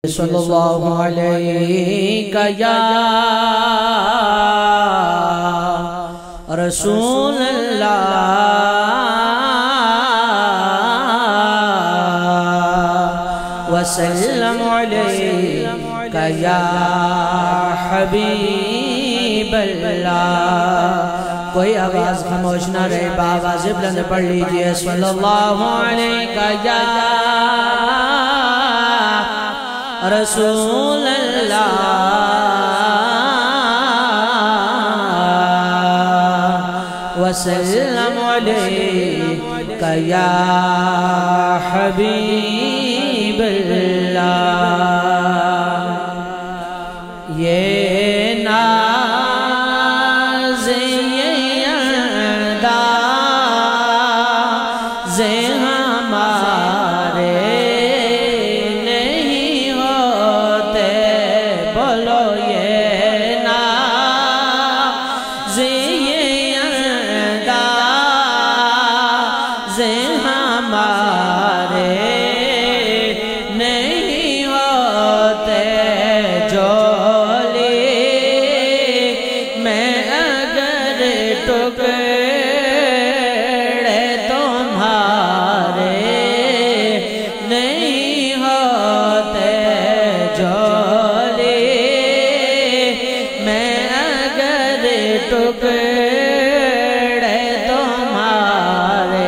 صلی اللہ علیہ یا رسول اللہ وسلم علیہ یا حبیب اللہ۔ کوئی آواز خاموش نہ رہے، بآواز بلند پڑھ لیجئے صلی اللہ علیہ یا رسول اللہ وسلم علیک یا حبیب اللہ۔ یہ ناز یہ انداز ہمارے نہیں ہوتے جولی میں اگر ٹکڑے تمہارے نہیں ہوتے جولی میں اگر ٹکڑے تمہارے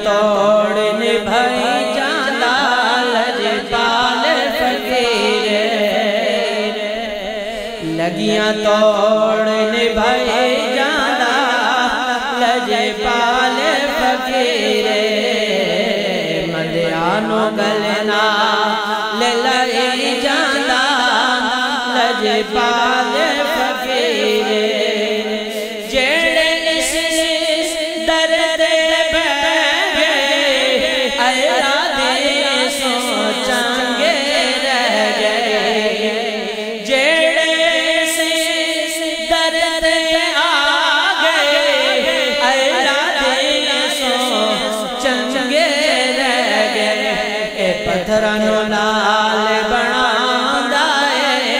توڑنے بھائی جانا لجپال فقیر، لگیاں توڑنے بھائی جانا لجپال فقیر، مدیانو گلنا للائی جانا لجپال فقیر، پتھرانو لال بنا دائے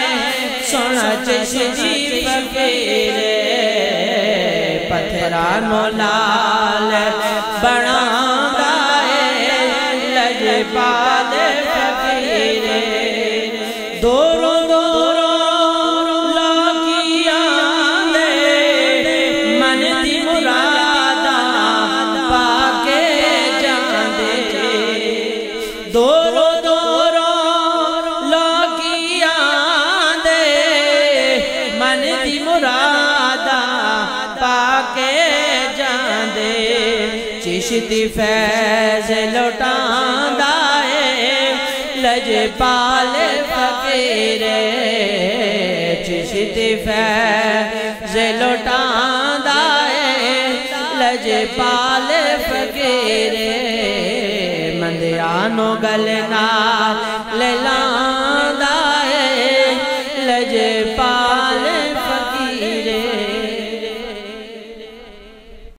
سونا چشی فقیر پتھرانو نو لال بنا دائے لجپال فقیر دورو دورو لاکیاں دے من دی مرادا پاکے جان دے دورو دورو لاکیاں دے من دی مرادا پاکے جان دے چشتی فیض لوٹان دائے لجپال فقیر چشتی فیض لوٹان دائے لجپال فقیر مندیانو گلنا لیلان